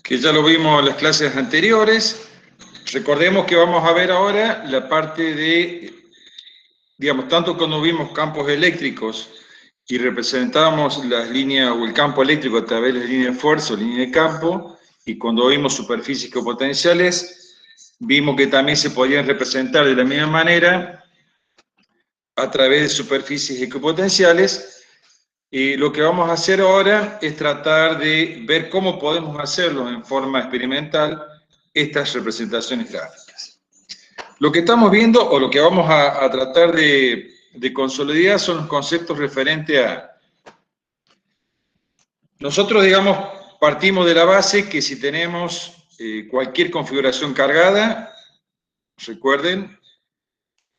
que ya lo vimos en las clases anteriores. Recordemos que vamos a ver ahora la parte de, digamos, tanto cuando vimos campos eléctricos y representamos las líneas o el campo eléctrico a través de las líneas de fuerza o línea de campo, y cuando vimos superficies equipotenciales, vimos que también se podían representar de la misma manera a través de superficies equipotenciales. Y lo que vamos a hacer ahora es tratar de ver cómo podemos hacerlo en forma experimental estas representaciones gráficas. Lo que estamos viendo, o lo que vamos a tratar de consolidar, son los conceptos referentes a... Nosotros, digamos, partimos de la base que si tenemos cualquier configuración cargada, recuerden,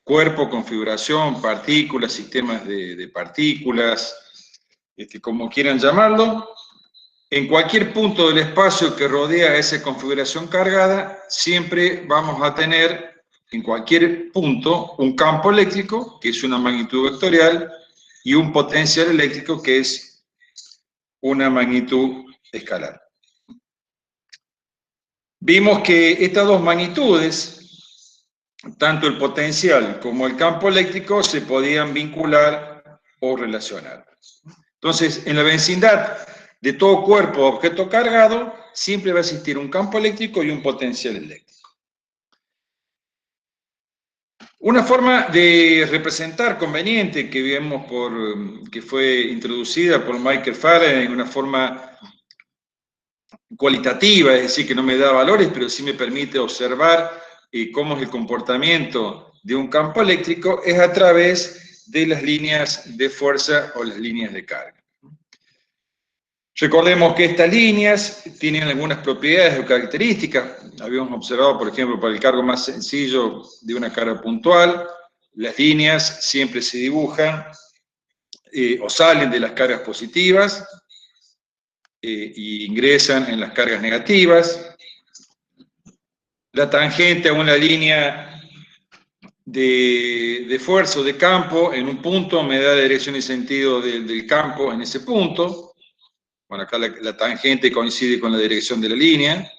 cuerpo, configuración, partículas, sistemas de partículas, como quieran llamarlo, en cualquier punto del espacio que rodea esa configuración cargada, siempre vamos a tener en cualquier punto un campo eléctrico, que es una magnitud vectorial, y un potencial eléctrico, que es una magnitud escalar. Vimos que estas dos magnitudes, tanto el potencial como el campo eléctrico, se podían vincular o relacionar. Entonces, en la vecindad de todo cuerpo o objeto cargado, siempre va a existir un campo eléctrico y un potencial eléctrico. Una forma de representar conveniente que vemos que fue introducida por Michael Faraday, en una forma cualitativa, es decir, que no me da valores, pero sí me permite observar cómo es el comportamiento de un campo eléctrico, es a través de las líneas de fuerza o las líneas de carga. Recordemos que estas líneas tienen algunas propiedades o características. Habíamos observado, por ejemplo, para el cargo más sencillo de una carga puntual, las líneas siempre se dibujan o salen de las cargas positivas e ingresan en las cargas negativas. La tangente a una línea de fuerza o de campo en un punto me da dirección y sentido del campo en ese punto. Bueno, acá la tangente coincide con la dirección de la línea,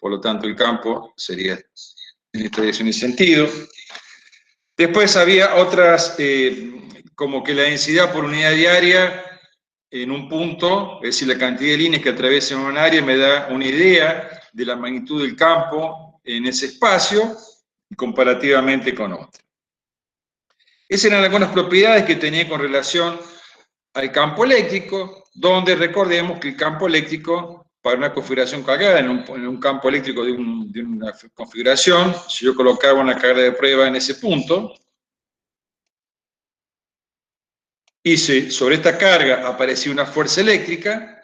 por lo tanto el campo sería en esta dirección y sentido. Después había otras, como que la densidad por unidad diaria en un punto, es decir, la cantidad de líneas que atraviesan un área me da una idea de la magnitud del campo en ese espacio, comparativamente con otra. Esas eran algunas propiedades que tenía con relación al campo eléctrico, donde recordemos que el campo eléctrico, para una configuración cargada, en un campo eléctrico de una configuración, si yo colocaba una carga de prueba en ese punto, y si sobre esta carga aparecía una fuerza eléctrica,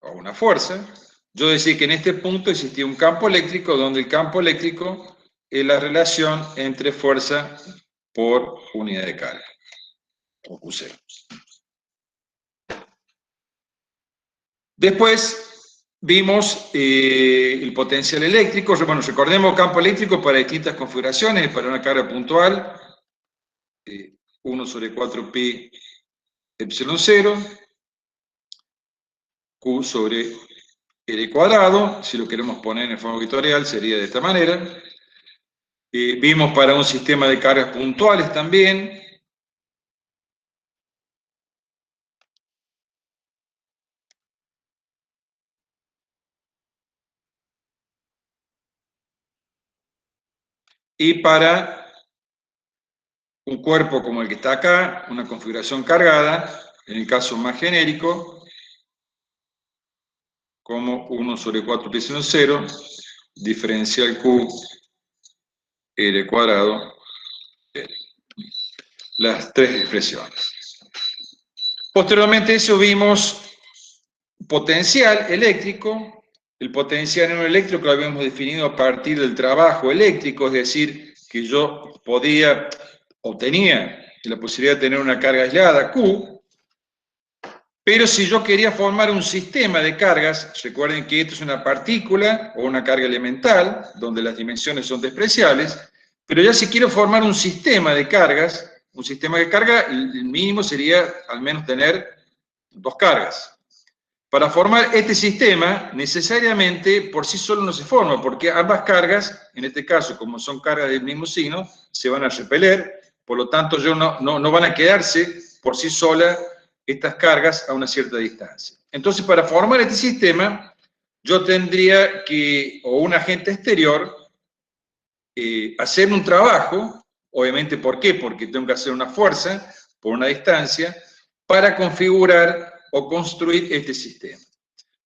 o una fuerza, yo decía que en este punto existía un campo eléctrico, donde el campo eléctrico es la relación entre fuerza por unidad de carga, o Q0. Después vimos el potencial eléctrico. Bueno, recordemos campo eléctrico para distintas configuraciones, para una carga puntual, 1 sobre 4pi epsilon 0, Q sobre L cuadrado, si lo queremos poner en forma vectorial sería de esta manera. Vimos para un sistema de cargas puntuales también. Y para un cuerpo como el que está acá, una configuración cargada, en el caso más genérico, como 1 sobre 4 pi epsilon 0, diferencial Q, L cuadrado, L. Las tres expresiones. Posteriormente a eso vimos potencial eléctrico. El potencial en un eléctrico lo habíamos definido a partir del trabajo eléctrico, es decir, que yo podía o tenía la posibilidad de tener una carga aislada, Q, pero si yo quería formar un sistema de cargas, recuerden que esto es una partícula o una carga elemental, donde las dimensiones son despreciables, pero ya si quiero formar un sistema de cargas, un sistema de carga, el mínimo sería al menos tener dos cargas. Para formar este sistema, necesariamente por sí solo no se forma, porque ambas cargas, en este caso, como son cargas del mismo signo, se van a repeler, por lo tanto no van a quedarse por sí solas estas cargas a una cierta distancia. Entonces, para formar este sistema, yo tendría que, o un agente exterior, hacer un trabajo, obviamente, ¿por qué? Porque tengo que hacer una fuerza por una distancia para configurar o construir este sistema.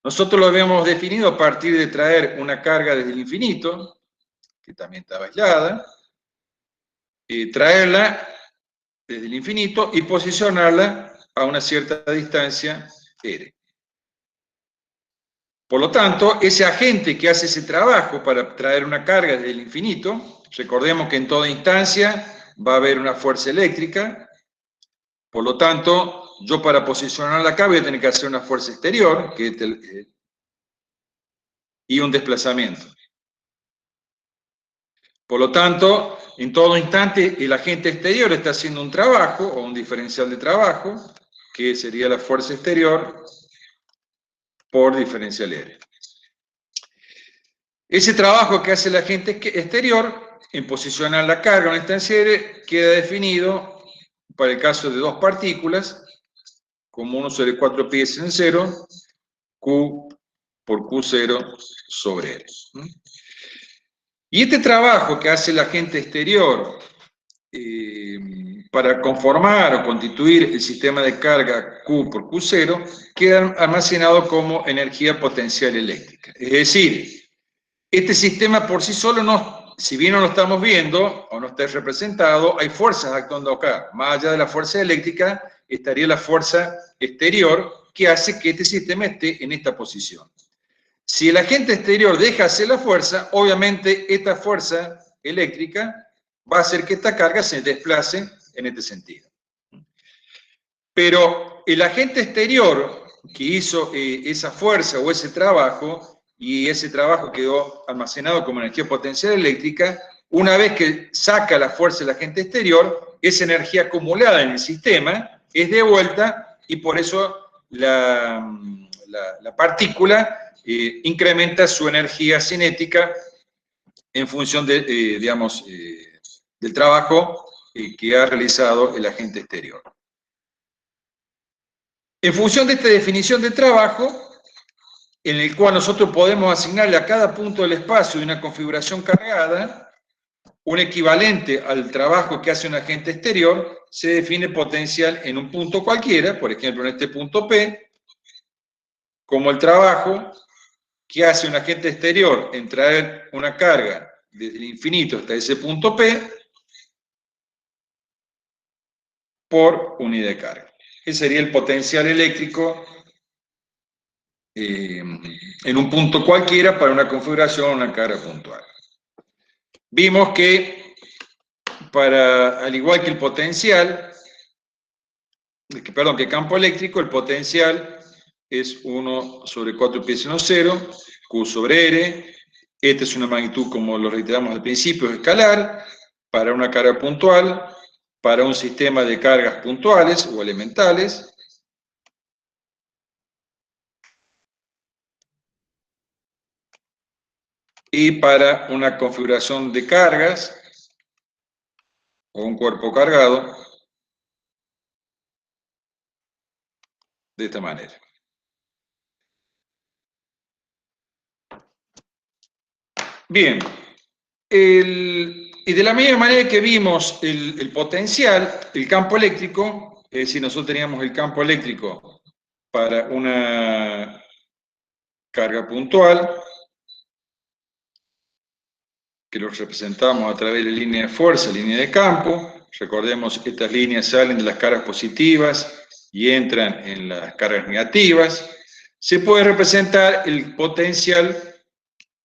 Nosotros lo habíamos definido a partir de traer una carga desde el infinito, que también estaba aislada, traerla desde el infinito y posicionarla a una cierta distancia r. Por lo tanto, ese agente que hace ese trabajo para traer una carga desde el infinito, recordemos que en toda instancia va a haber una fuerza eléctrica, por lo tanto, yo para posicionarla acá voy a tener que hacer una fuerza exterior y un desplazamiento. Por lo tanto, en todo instante el agente exterior está haciendo un trabajo, o un diferencial de trabajo, que sería la fuerza exterior por diferencial R. Ese trabajo que hace el agente exterior en posicionar la carga en una distancia R queda definido para el caso de dos partículas como 1 sobre 4 pi en 0, Q por Q0 sobre R. Y este trabajo que hace el agente exterior para conformar o constituir el sistema de carga Q por Q0 queda almacenado como energía potencial eléctrica. Es decir, este sistema por sí solo, no, si bien no lo estamos viendo o no está representado, hay fuerzas actuando acá. Más allá de la fuerza eléctrica, estaría la fuerza exterior que hace que este sistema esté en esta posición. Si el agente exterior deja hacer la fuerza, obviamente esta fuerza eléctrica va a hacer que esta carga se desplace en este sentido. Pero el agente exterior que hizo esa fuerza o ese trabajo, y ese trabajo quedó almacenado como energía potencial eléctrica, una vez que saca la fuerza del agente exterior, esa energía acumulada en el sistema es devuelta y por eso la partícula incrementa su energía cinética en función de, del trabajo que ha realizado el agente exterior. En función de esta definición de trabajo, en el cual nosotros podemos asignarle a cada punto del espacio de una configuración cargada un equivalente al trabajo que hace un agente exterior, se define potencial en un punto cualquiera, por ejemplo en este punto P, como el trabajo que hace un agente exterior en traer una carga desde el infinito hasta ese punto P por unidad de carga. Ese sería el potencial eléctrico en un punto cualquiera para una configuración o una carga puntual. Vimos que, al igual que el potencial, que campo eléctrico, el potencial es 1 sobre 4 pi seno 0, Q sobre R. Esta es una magnitud, como lo reiteramos al principio, escalar, para una carga puntual, para un sistema de cargas puntuales o elementales. Y para una configuración de cargas, o un cuerpo cargado, de esta manera. Bien, y de la misma manera que vimos el potencial, el campo eléctrico, es decir, nosotros teníamos el campo eléctrico para una carga puntual, que lo representamos a través de línea de fuerza, línea de campo. Recordemos que estas líneas salen de las cargas positivas y entran en las cargas negativas. Se puede representar el potencial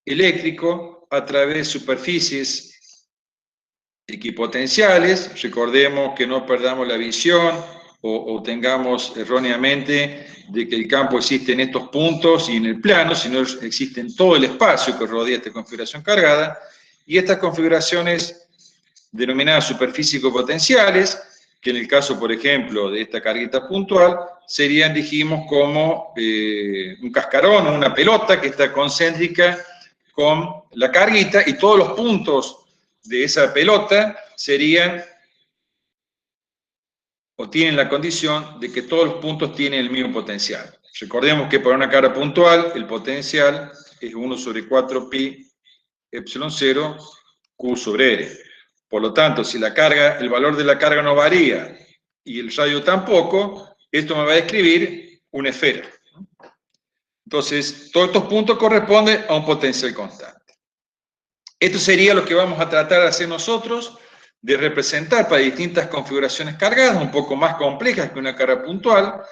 eléctrico a través de superficies equipotenciales. Recordemos que no perdamos la visión o tengamos erróneamente de que el campo existe en estos puntos y en el plano, sino existe en todo el espacio que rodea esta configuración cargada. Y estas configuraciones denominadas superficies equipotenciales, que en el caso, por ejemplo, de esta carguita puntual, serían, dijimos, como un cascarón o una pelota que está concéntrica con la carguita, y todos los puntos de esa pelota serían, o tienen la condición de que todos los puntos tienen el mismo potencial. Recordemos que para una carga puntual, el potencial es 1 sobre 4 pi epsilon 0 Q sobre R. Por lo tanto, si la carga, el valor de la carga no varía y el radio tampoco, esto me va a describir una esfera. Entonces, todos estos puntos corresponden a un potencial constante. Esto sería lo que vamos a tratar de hacer nosotros, de representar para distintas configuraciones cargadas, un poco más complejas que una carga puntual,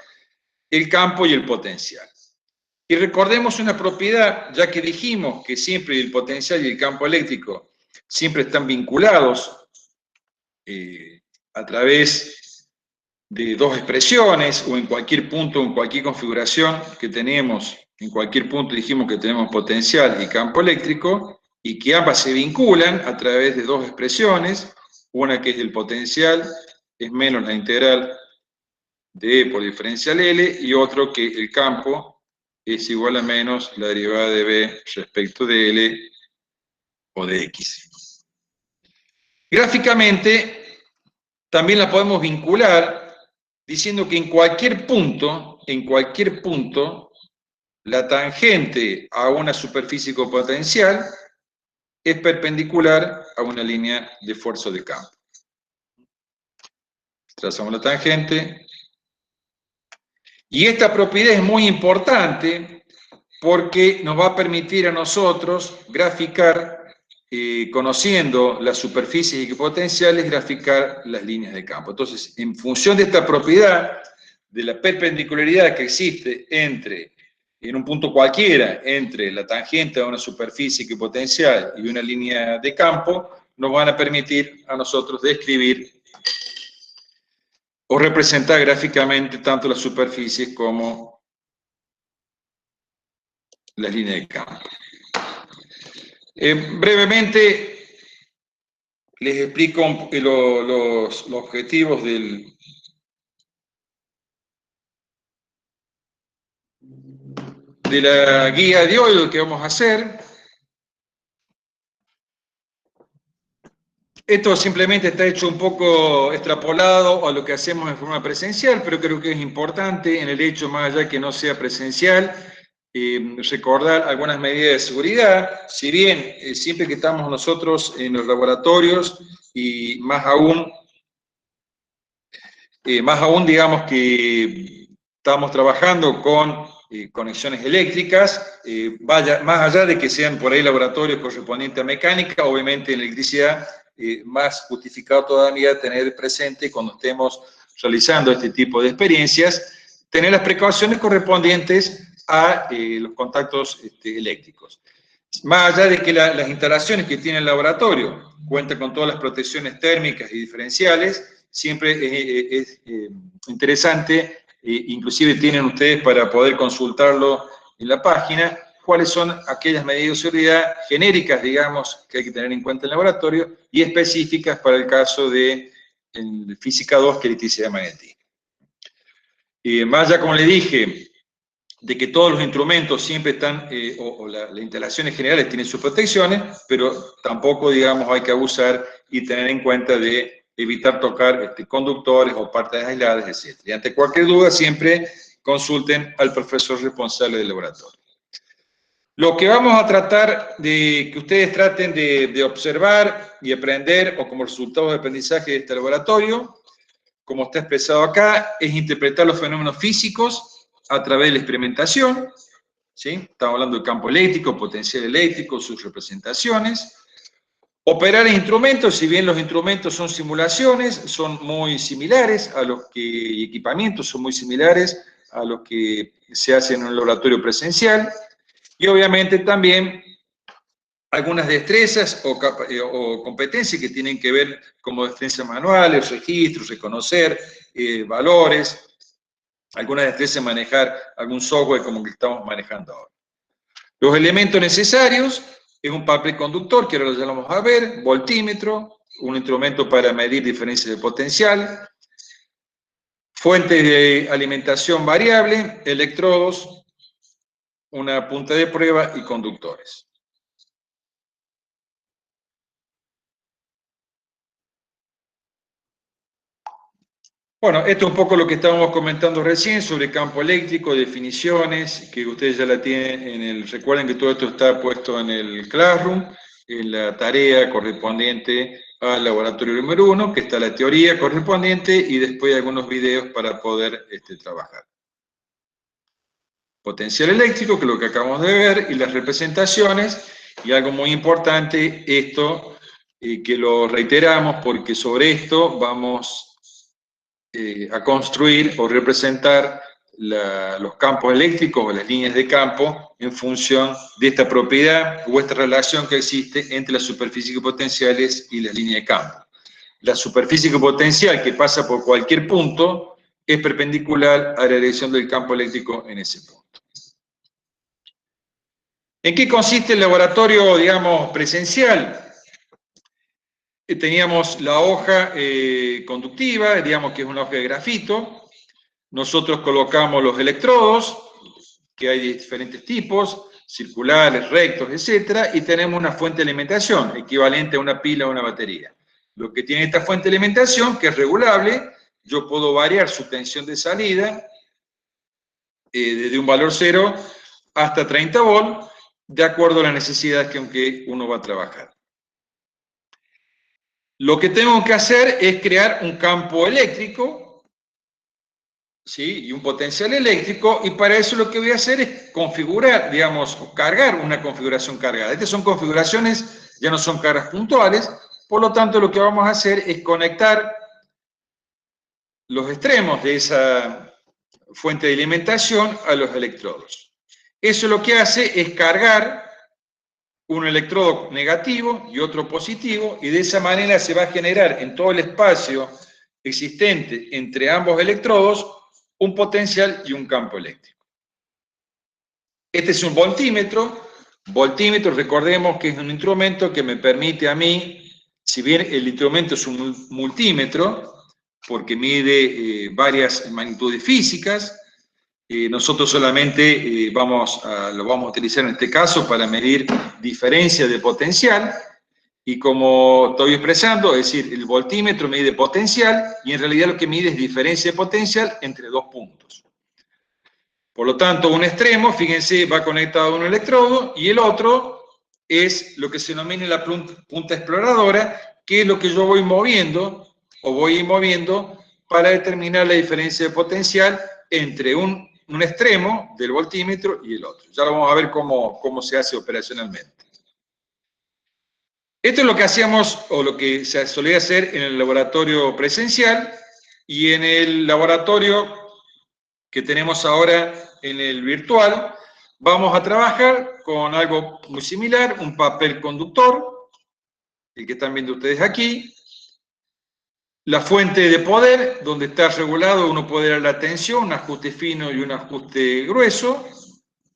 el campo y el potencial. Y recordemos una propiedad, ya que dijimos que siempre el potencial y el campo eléctrico siempre están vinculados a través de dos expresiones, o en cualquier punto, en cualquier configuración que tenemos, en cualquier punto dijimos que tenemos potencial y campo eléctrico, y que ambas se vinculan a través de dos expresiones, una que es el potencial, es menos la integral de E por diferencial L, y otro que el campo es igual a menos la derivada de B respecto de L o de X. Gráficamente, también la podemos vincular diciendo que en cualquier punto, la tangente a una superficie con potencial es perpendicular a una línea de fuerza de campo. Trazamos la tangente. Y esta propiedad es muy importante porque nos va a permitir a nosotros graficar, conociendo las superficies equipotenciales, graficar las líneas de campo. Entonces, en función de esta propiedad, de la perpendicularidad que existe en un punto cualquiera, entre la tangente a una superficie equipotencial y una línea de campo, nos van a permitir a nosotros describir o representar gráficamente tanto las superficies como las líneas de campo. Brevemente les explico los objetivos de la guía de hoy, lo que vamos a hacer. Esto simplemente está hecho un poco extrapolado a lo que hacemos en forma presencial, pero creo que es importante en el hecho, más allá que no sea presencial, recordar algunas medidas de seguridad. Si bien siempre que estamos nosotros en los laboratorios, y más aún digamos que estamos trabajando con conexiones eléctricas, más allá de que sean por ahí laboratorios correspondientes a mecánica, obviamente en electricidad, más justificado todavía tener presente cuando estemos realizando este tipo de experiencias, tener las precauciones correspondientes a los contactos eléctricos. Más allá de que las instalaciones que tiene el laboratorio cuentan con todas las protecciones térmicas y diferenciales, siempre es interesante, inclusive tienen ustedes para poder consultarlo en la página, cuáles son aquellas medidas de seguridad genéricas, digamos, que hay que tener en cuenta en el laboratorio, y específicas para el caso de física 2, que es electricidad magnética. Más allá, como le dije, de que todos los instrumentos siempre están, las instalaciones generales tienen sus protecciones, pero tampoco, digamos, hay que abusar y tener en cuenta de evitar tocar conductores o partes aisladas, etc. Y ante cualquier duda, siempre consulten al profesor responsable del laboratorio. Lo que vamos a tratar de que ustedes traten de observar y aprender, o como resultado de aprendizaje de este laboratorio, como está expresado acá, es interpretar los fenómenos físicos a través de la experimentación, ¿sí? Estamos hablando del campo eléctrico, potencial eléctrico, sus representaciones. Operar instrumentos, si bien los instrumentos son simulaciones, son muy similares a los que, y equipamientos son muy similares a los que se hacen en un laboratorio presencial. Y obviamente también algunas destrezas o competencias que tienen que ver como destrezas manuales, registros, reconocer valores, algunas destrezas en manejar algún software como el que estamos manejando ahora. Los elementos necesarios es un papel conductor, que ahora ya lo vamos a ver, voltímetro, un instrumento para medir diferencias de potencial, Fuentes de alimentación variable, electrodos, una punta de prueba y conductores. Bueno, esto es un poco lo que estábamos comentando recién sobre campo eléctrico, definiciones, que ustedes ya la tienen en el... Recuerden que todo esto está puesto en el Classroom, en la tarea correspondiente al laboratorio número 1, que está la teoría correspondiente y después algunos videos para poder trabajar. Potencial eléctrico, que es lo que acabamos de ver, y las representaciones, y algo muy importante, esto, que lo reiteramos porque sobre esto vamos a construir o representar los campos eléctricos o las líneas de campo en función de esta propiedad o esta relación que existe entre las superficies potenciales y las líneas de campo. La superficie potencial que pasa por cualquier punto es perpendicular a la dirección del campo eléctrico en ese punto. ¿En qué consiste el laboratorio, digamos, presencial? Teníamos la hoja conductiva, digamos que es una hoja de grafito. Nosotros colocamos los electrodos, que hay de diferentes tipos, circulares, rectos, etc. Y tenemos una fuente de alimentación, equivalente a una pila o una batería. Lo que tiene esta fuente de alimentación, que es regulable, yo puedo variar su tensión de salida desde un valor 0 hasta 30 volts, de acuerdo a las necesidades que uno va a trabajar. Lo que tengo que hacer es crear un campo eléctrico, ¿sí? Y un potencial eléctrico, y para eso lo que voy a hacer es configurar, digamos, cargar una configuración cargada. Estas son configuraciones, ya no son cargas puntuales, por lo tanto lo que vamos a hacer es conectar los extremos de esa fuente de alimentación a los electrodos. Eso lo que hace es cargar un electrodo negativo y otro positivo, y de esa manera se va a generar en todo el espacio existente entre ambos electrodos un potencial y un campo eléctrico. Este es un voltímetro. Voltímetro, recordemos que es un instrumento que me permite a mí, si bien el instrumento es un multímetro, porque mide varias magnitudes físicas, nosotros solamente lo vamos a utilizar en este caso para medir diferencia de potencial, y como estoy expresando, es decir, el voltímetro mide potencial, y en realidad lo que mide es diferencia de potencial entre dos puntos. Por lo tanto, un extremo, fíjense, va conectado a un electrodo, y el otro es lo que se denomina la punta exploradora, que es lo que yo voy moviendo, o voy moviendo, para determinar la diferencia de potencial entre un extremo del voltímetro y el otro. Ya lo vamos a ver cómo se hace operacionalmente. Esto es lo que hacíamos, o lo que se solía hacer en el laboratorio presencial, y en el laboratorio que tenemos ahora en el virtual, vamos a trabajar con algo muy similar, un papel conductor, el que están viendo ustedes aquí, la fuente de poder, donde está regulado, uno puede dar la tensión, un ajuste fino y un ajuste grueso,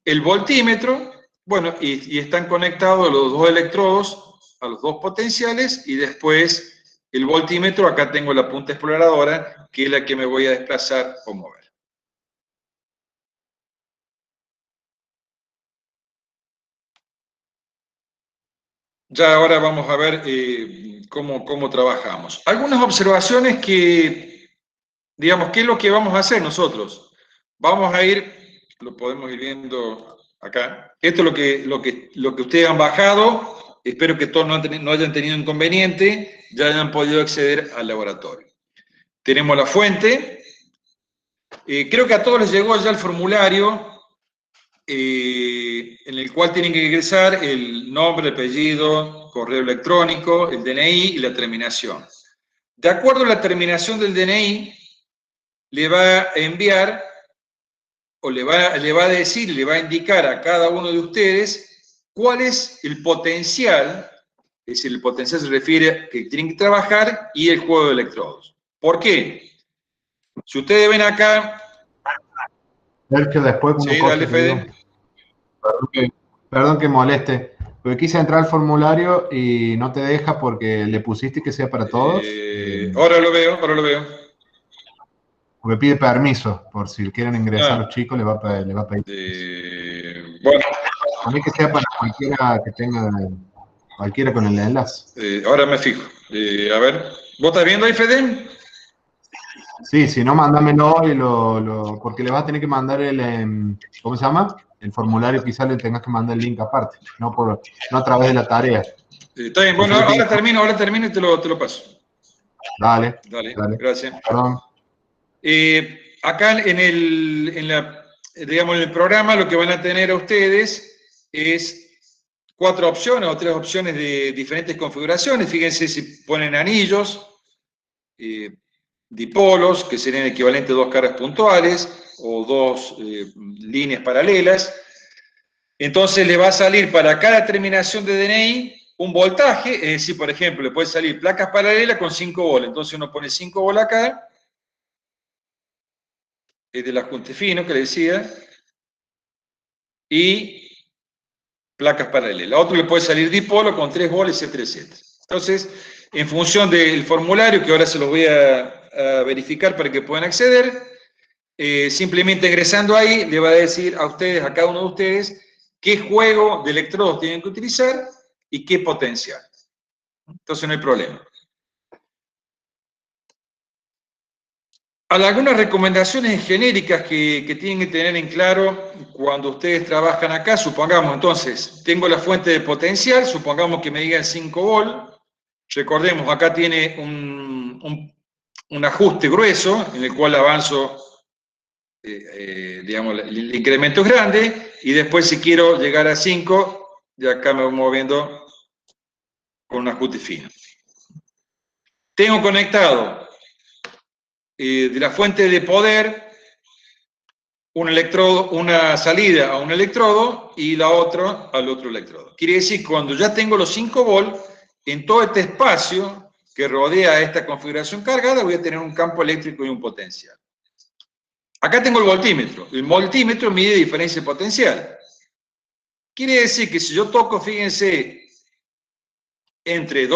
el voltímetro, bueno, y están conectados los dos electrodos a los dos potenciales, y después el voltímetro, acá tengo la punta exploradora, que es la que me voy a desplazar o mover. Ya ahora vamos a ver cómo trabajamos. Algunas observaciones que, digamos, ¿qué es lo que vamos a hacer nosotros? Vamos a ir, lo podemos ir viendo acá. Esto es lo que ustedes han bajado. Espero que todos no hayan tenido inconveniente, ya hayan podido acceder al laboratorio. Tenemos la fuente. Creo que a todos les llegó ya el formulario en el cual tienen que ingresar el nombre, el apellido, correo electrónico, el DNI y la terminación. De acuerdo a la terminación del DNI, le va a enviar, o le va a decir, le va a indicar a cada uno de ustedes cuál es el potencial, es decir, el potencial se refiere a que tienen que trabajar, y el juego de electrodos. ¿Por qué? Si ustedes ven acá... Sergio, después con Sí, dale, Fede. Perdón que moleste, porque quise entrar al formulario y no te deja porque le pusiste que sea para todos. Ahora lo veo, ahora lo veo. Porque pide permiso, por si quieren ingresar los chicos, le va a pedir. Bueno. A mí que sea para cualquiera que tenga, cualquiera con el enlace. Ahora me fijo. A ver, ¿vos estás viendo ahí, Fede? Sí, si no, mándamelo porque le vas a tener que mandar ¿cómo se llama? El formulario, quizás le tengas que mandar el link aparte, no a través de la tarea. Está bien, bueno, ahora termino y te lo paso. Dale. Gracias. Perdón. Acá digamos, en el programa lo que van a tener a ustedes es 4 opciones o 3 opciones de diferentes configuraciones. Fíjense si ponen anillos, dipolos, que serían equivalentes a 2 caras puntuales, o 2 líneas paralelas. Entonces le va a salir para cada terminación de DNI un voltaje, es decir, por ejemplo, le puede salir placas paralelas con 5 volt. Entonces uno pone 5 volt acá, es del ajuste fino que le decía, y placas paralelas. A otro le puede salir dipolo con 3 volt, etcétera, etcétera. Entonces, en función del formulario, que ahora se los voy a verificar para que puedan acceder, simplemente ingresando ahí, le va a decir a ustedes, a cada uno de ustedes, qué juego de electrodos tienen que utilizar y qué potencial. Entonces no hay problema. Algunas recomendaciones genéricas que tienen que tener en claro cuando ustedes trabajan acá, supongamos entonces, tengo la fuente de potencial, supongamos que me digan 5 volt, recordemos, acá tiene un ajuste grueso en el cual avanzo, digamos, el incremento es grande, y después si quiero llegar a 5, de acá me voy moviendo con un ajuste fino. Tengo conectado de la fuente de poder un electrodo, una salida a un electrodo y la otra al otro electrodo. Quiere decir que cuando ya tengo los 5 volt, en todo este espacio que rodea esta configuración cargada voy a tener un campo eléctrico y un potencial. Acá tengo el voltímetro. El voltímetro mide diferencia potencial. Quiere decir que si yo toco, fíjense, entre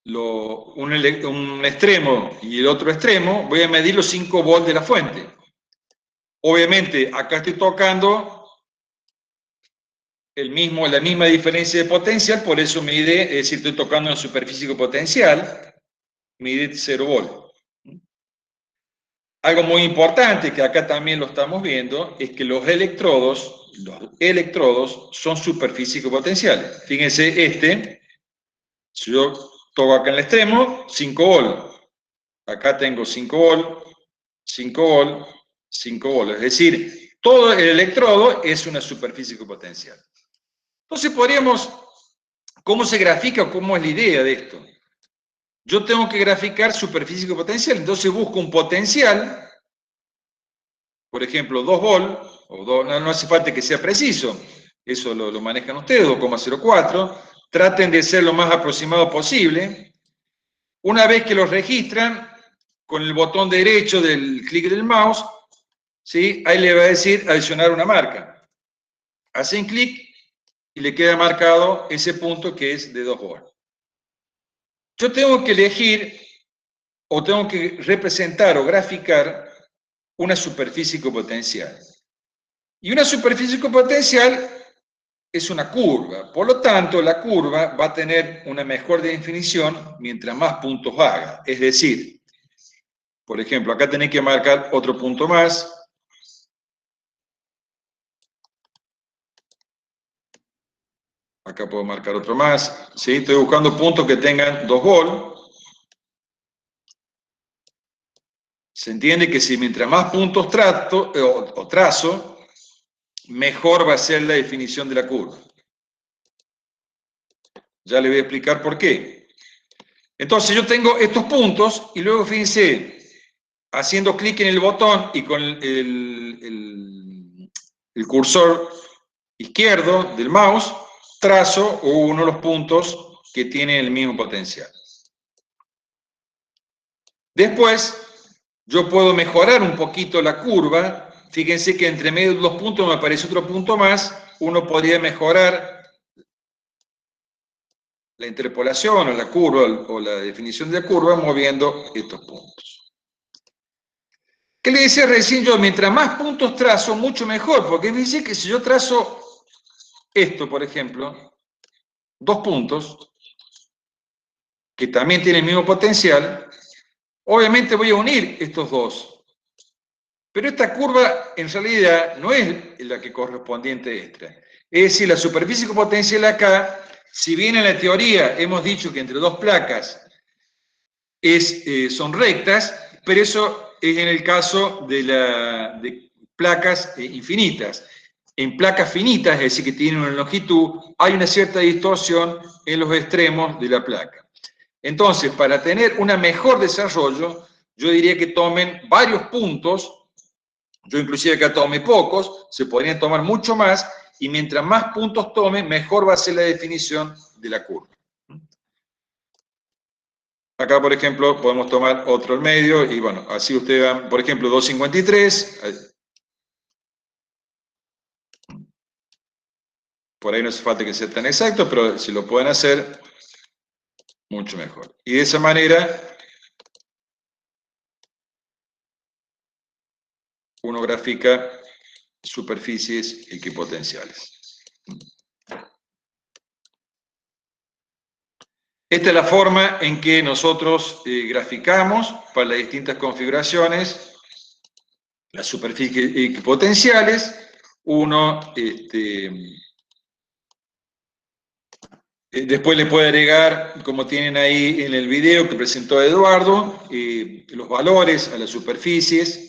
un extremo y el otro extremo, voy a medir los 5 volts de la fuente. Obviamente, acá estoy tocando la misma diferencia de potencial, por eso mide, es decir, estoy tocando en superficie potencial, mide 0 volt. Algo muy importante, que acá también lo estamos viendo, es que los electrodos son superficie potenciales. Fíjense, si yo toco acá en el extremo, 5 volt. Acá tengo 5 volt, 5 volt, 5 volt. Es decir, todo el electrodo es una superficie potencial. Entonces ¿cómo se grafica o cómo es la idea de esto? Yo tengo que graficar superficie potencial, entonces busco un potencial, por ejemplo, 2 volt, no hace falta que sea preciso, eso lo manejan ustedes, 2,04, traten de ser lo más aproximado posible. Una vez que los registran, con el botón derecho del clic del mouse, ¿sí? Ahí le va a decir adicionar una marca. Hacen clic y le queda marcado ese punto que es de 2 volt. Yo tengo que elegir o tengo que representar o graficar una superficie potencial. Y una superficie potencial es una curva. Por lo tanto, la curva va a tener una mejor definición mientras más puntos haga. Es decir, por ejemplo, acá tenéis que marcar otro punto más. Acá puedo marcar otro más. ¿Sí? Estoy buscando puntos que tengan 2 volt. Se entiende que si mientras más puntos trazo, mejor va a ser la definición de la curva. Ya le voy a explicar por qué. Entonces yo tengo estos puntos y luego fíjense, haciendo clic en el botón y con el cursor izquierdo del mouse, trazo uno de los puntos que tienen el mismo potencial. Después, yo puedo mejorar un poquito la curva. Fíjense que entre medio de los puntos me aparece otro punto más. Uno podría mejorar la interpolación o la curva o la definición de la curva moviendo estos puntos. ¿Qué le decía recién yo? Mientras más puntos trazo, mucho mejor, porque me dice que si yo trazo esto, por ejemplo, 2 puntos, que también tienen el mismo potencial, obviamente voy a unir estos dos. Pero esta curva en realidad no es la que correspondiente a esta. Es decir, la superficie potencial acá, si bien en la teoría hemos dicho que entre dos placas son rectas, pero eso es en el caso de placas infinitas. En placas finitas, es decir, que tienen una longitud, hay una cierta distorsión en los extremos de la placa. Entonces, para tener un mejor desarrollo, yo diría que tomen varios puntos. Yo inclusive acá tomé pocos, se podrían tomar mucho más, y mientras más puntos tome, mejor va a ser la definición de la curva. Acá, por ejemplo, podemos tomar otro al medio, y bueno, así ustedes van, por ejemplo, 2,53. Por ahí no hace falta que sea tan exacto, pero si lo pueden hacer, mucho mejor. Y de esa manera, uno grafica superficies equipotenciales. Esta es la forma en que nosotros graficamos para las distintas configuraciones las superficies equipotenciales. Uno después le puede agregar, como tienen ahí en el video que presentó Eduardo, los valores a las superficies.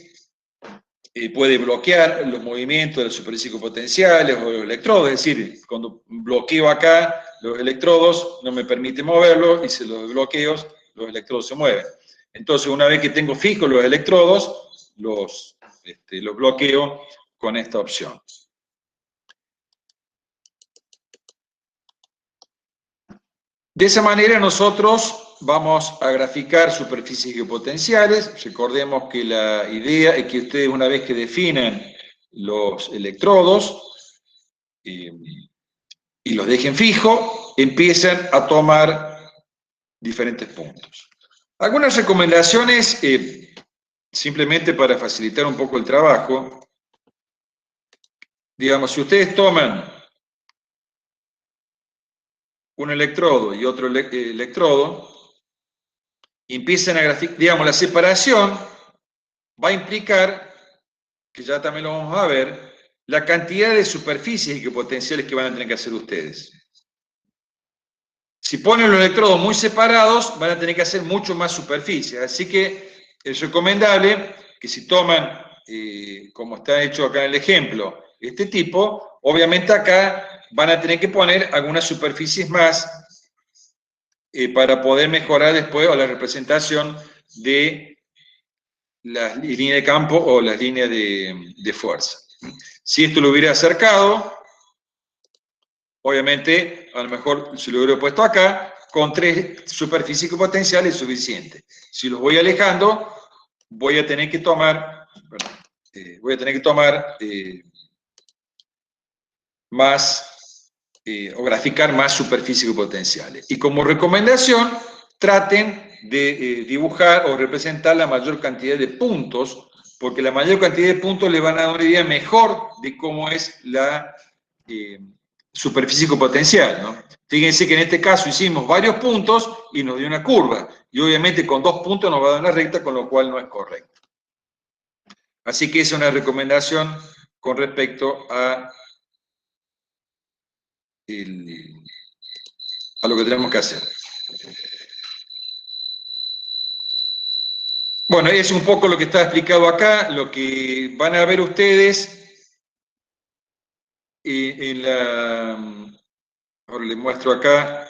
Puede bloquear los movimientos de las superficies equipotenciales o los electrodos, es decir, cuando bloqueo acá los electrodos no me permite moverlos, y si los bloqueo, los electrodos se mueven. Entonces, una vez que tengo fijos los electrodos, los bloqueo con esta opción. De esa manera nosotros vamos a graficar superficies equipotenciales. Recordemos que la idea es que ustedes, una vez que definan los electrodos y los dejen fijos, empiezan a tomar diferentes puntos. Algunas recomendaciones, simplemente para facilitar un poco el trabajo. Digamos, si ustedes toman un electrodo y otro electrodo, y empiezan a graficar, digamos, la separación va a implicar, que ya también lo vamos a ver, la cantidad de superficies equipotenciales que van a tener que hacer ustedes. Si ponen los electrodos muy separados, van a tener que hacer mucho más superficie. Así que es recomendable que si toman, como está hecho acá en el ejemplo, este tipo, obviamente acá van a tener que poner algunas superficies más para poder mejorar después la representación de las líneas de campo o las líneas de fuerza. Si esto lo hubiera acercado, obviamente, a lo mejor si lo hubiera puesto acá, con 3 superficies equipotenciales es suficiente. Si los voy alejando, voy a tener que tomar, más, o graficar más superficies equipotenciales. Y como recomendación, traten de dibujar o representar la mayor cantidad de puntos, porque la mayor cantidad de puntos le van a dar una idea mejor de cómo es la superficie equipotencial, ¿no? Fíjense que en este caso hicimos varios puntos y nos dio una curva, y obviamente con 2 puntos nos va a dar una recta, con lo cual no es correcto. Así que esa es una recomendación con respecto a lo que tenemos que hacer. Bueno, es un poco lo que está explicado acá, lo que van a ver ustedes ahora les muestro acá,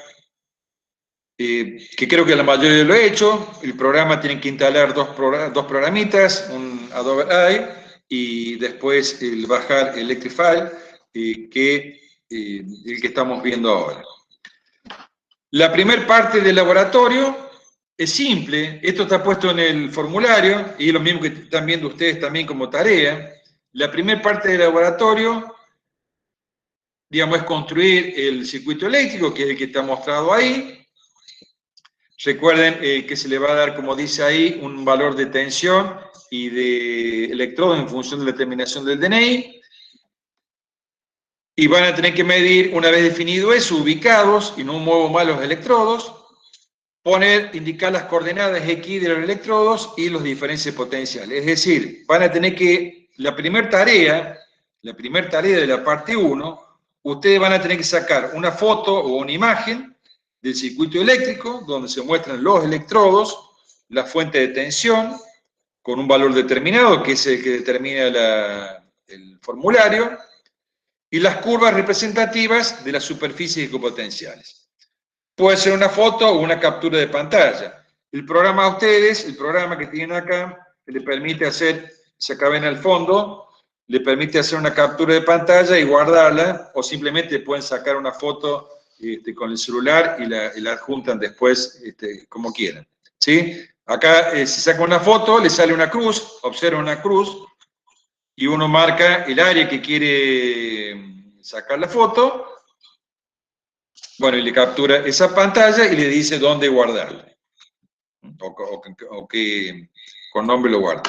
que creo que la mayoría lo he hecho. El programa tienen que instalar dos programitas, un Adobe AI y después el bajar Electrify, el que estamos viendo ahora. La primera parte del laboratorio es simple. Esto está puesto en el formulario y es lo mismo que están viendo ustedes también como tarea. La primera parte del laboratorio digamos, es construir el circuito eléctrico, que es el que está mostrado ahí. Recuerden que se le va a dar, como dice ahí, un valor de tensión y de electrodos en función de la determinación del DNI. Y van a tener que medir, una vez definido eso, ubicados, y no muevo más los electrodos, indicar las coordenadas X de los electrodos y los diferencias potenciales. Es decir, van a tener que, la primera tarea de la parte 1, ustedes van a tener que sacar una foto o una imagen del circuito eléctrico, donde se muestran los electrodos, la fuente de tensión, con un valor determinado, que es el que determina el formulario, y las curvas representativas de las superficies equipotenciales. Puede ser una foto o una captura de pantalla. El programa a ustedes, el programa que tienen acá, le permite hacer, si acá ven al fondo, le permite hacer una captura de pantalla y guardarla, o simplemente pueden sacar una foto con el celular y la adjuntan después como quieran. ¿Sí? Acá si saca una foto, le sale una cruz, observa una cruz, y uno marca el área que quiere sacar la foto, bueno, y le captura esa pantalla y le dice dónde guardarla, o que con nombre lo guarda.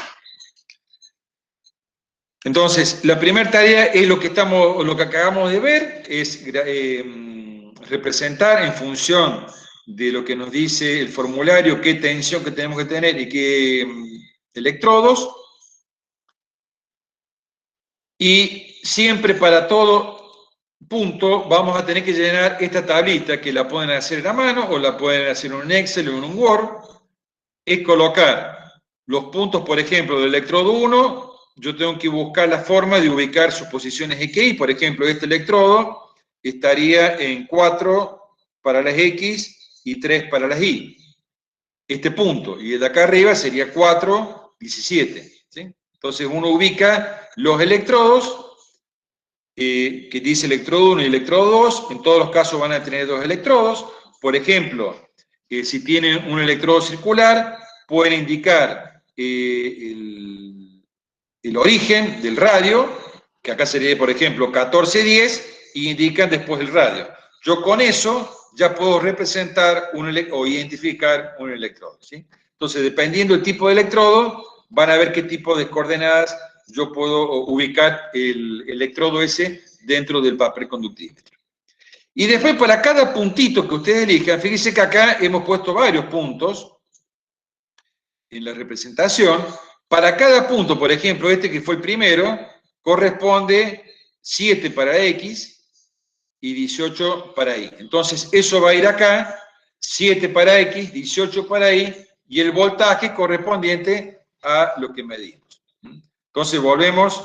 Entonces, la primera tarea es lo que acabamos de ver, es representar en función de lo que nos dice el formulario qué tensión que tenemos que tener y qué electrodos. Y siempre para todo punto vamos a tener que llenar esta tablita, que la pueden hacer a mano o la pueden hacer en un Excel o en un Word. Es colocar los puntos, por ejemplo, del electrodo 1, yo tengo que buscar la forma de ubicar sus posiciones X. Por ejemplo, este electrodo estaría en 4 para las X y 3 para las Y. Este punto, y el de acá arriba sería 4, 17. ¿Sí? Entonces uno ubica los electrodos, que dice electrodo 1 y electrodo 2, en todos los casos van a tener dos electrodos. Por ejemplo, si tienen un electrodo circular, pueden indicar el origen del radio, que acá sería, por ejemplo, 1410, y indican después el radio. Yo con eso ya puedo representar o identificar un electrodo, ¿sí? Entonces, dependiendo del tipo de electrodo, van a ver qué tipo de coordenadas yo puedo ubicar el electrodo ese dentro del papel conductímetro. Y después, para cada puntito que ustedes elijan, fíjense que acá hemos puesto varios puntos en la representación. Para cada punto, por ejemplo, este que fue el primero, corresponde 7 para X y 18 para Y. Entonces, eso va a ir acá, 7 para X, 18 para Y, y el voltaje correspondiente a lo que medimos. Entonces, volvemos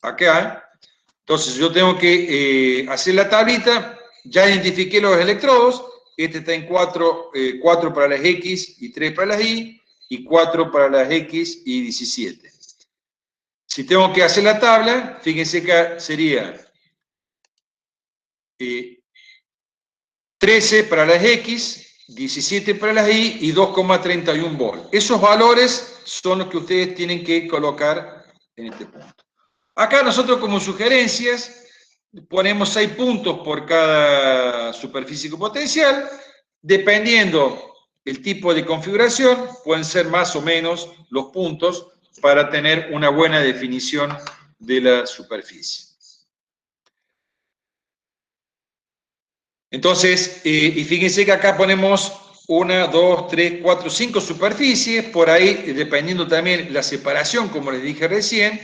acá. Entonces, yo tengo que hacer la tablita, ya identifiqué los electrodos, este está en 4 para las X y 3 para las Y, y 4 para las X y 17. Si tengo que hacer la tabla, fíjense que sería 13 para las X, 17 para las Y y 2,31 volt. Esos valores son los que ustedes tienen que colocar en este punto. Acá nosotros como sugerencias ponemos 6 puntos por cada superficie potencial. Dependiendo el tipo de configuración, pueden ser más o menos los puntos para tener una buena definición de la superficie. Entonces, y fíjense que acá ponemos 1, 2, 3, 4, 5 superficies, por ahí, dependiendo también la separación, como les dije recién,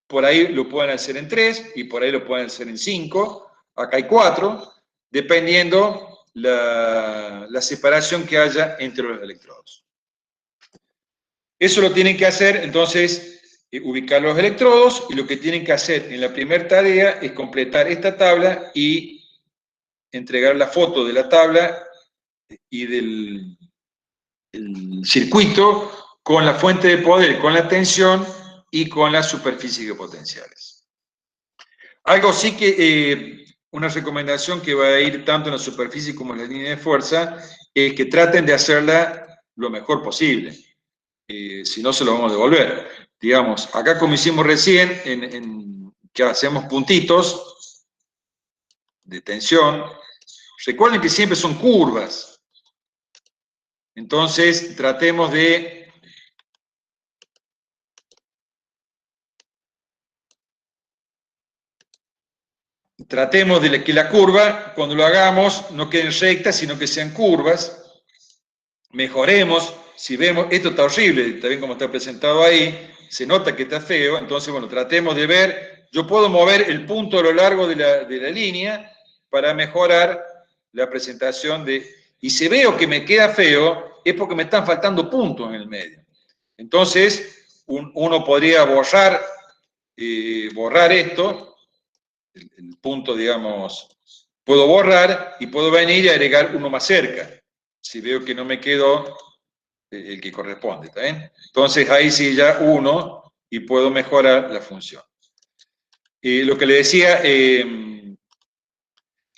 por ahí lo pueden hacer en 3 y por ahí lo pueden hacer en 5, acá hay 4, dependiendo la separación que haya entre los electrodos. Eso lo tienen que hacer, entonces, ubicar los electrodos, y lo que tienen que hacer en la primera tarea es completar esta tabla y entregar la foto de la tabla y del circuito con la fuente de poder, con la tensión y con las superficies potenciales. Algo sí que, una recomendación que va a ir tanto en la superficie como en la línea de fuerza, es que traten de hacerla lo mejor posible. Si no, se lo vamos a devolver. Digamos, acá como hicimos recién, que hacemos puntitos, de tensión. Recuerden que siempre son curvas. Entonces, tratemos de que la curva, cuando lo hagamos, no queden rectas, sino que sean curvas. Mejoremos. Si vemos, esto está horrible, también como está presentado ahí, se nota que está feo. Entonces, bueno, tratemos de ver. Yo puedo mover el punto a lo largo de la línea para mejorar la presentación de... Y si veo que me queda feo, es porque me están faltando puntos en el medio. Entonces, uno podría borrar esto, el punto, digamos, puedo borrar y puedo venir y agregar uno más cerca, si veo que no me quedó el que corresponde, ¿está bien? Entonces ahí sí ya uno y puedo mejorar la función. Lo que le decía,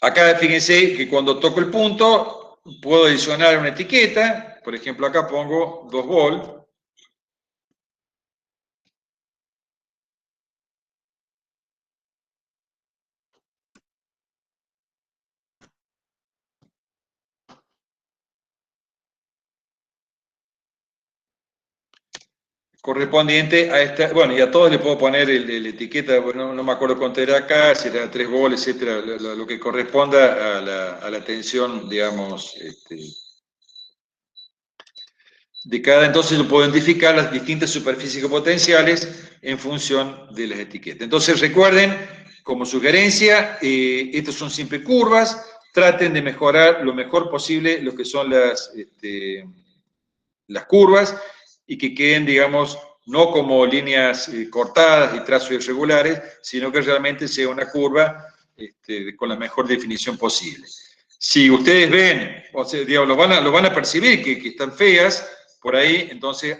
acá fíjense que cuando toco el punto puedo adicionar una etiqueta, por ejemplo acá pongo 2 volt. Correspondiente a esta, bueno, y a todos le puedo poner la etiqueta, bueno, no me acuerdo cuánto era acá, si era 3 volts, etcétera, lo que corresponda a la tensión, digamos, de cada. Entonces yo puedo identificar las distintas superficies potenciales en función de las etiquetas. Entonces recuerden, como sugerencia, estos son siempre curvas, traten de mejorar lo mejor posible lo que son las curvas, y que queden, digamos, no como líneas cortadas y trazos irregulares, sino que realmente sea una curva con la mejor definición posible. Si ustedes ven, o sea, digamos, lo van a percibir que están feas por ahí, entonces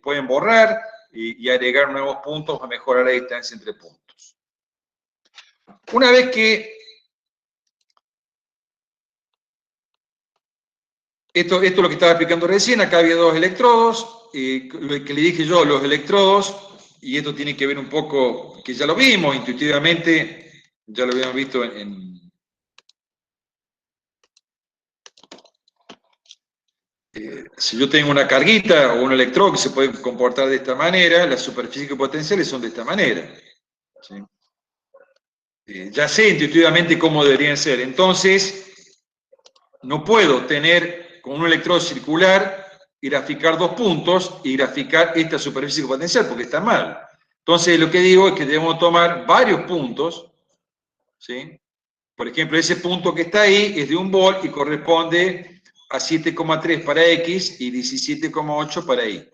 pueden borrar y agregar nuevos puntos a mejorar la distancia entre puntos. Una vez que esto es lo que estaba explicando recién, acá había 2 electrodos, lo que le dije yo, los electrodos, y esto tiene que ver un poco, que ya lo vimos intuitivamente, ya lo habíamos visto si yo tengo una carguita o un electrodo que se puede comportar de esta manera, las superficies potenciales son de esta manera. ¿Sí? Ya sé intuitivamente cómo deberían ser. Entonces, no puedo tener con un electrodo circular y graficar 2 puntos y graficar esta superficie potencial, porque está mal. Entonces, lo que digo es que debemos tomar varios puntos, ¿sí? Por ejemplo, ese punto que está ahí es de 1 volt y corresponde a 7,3 para X y 17,8 para Y.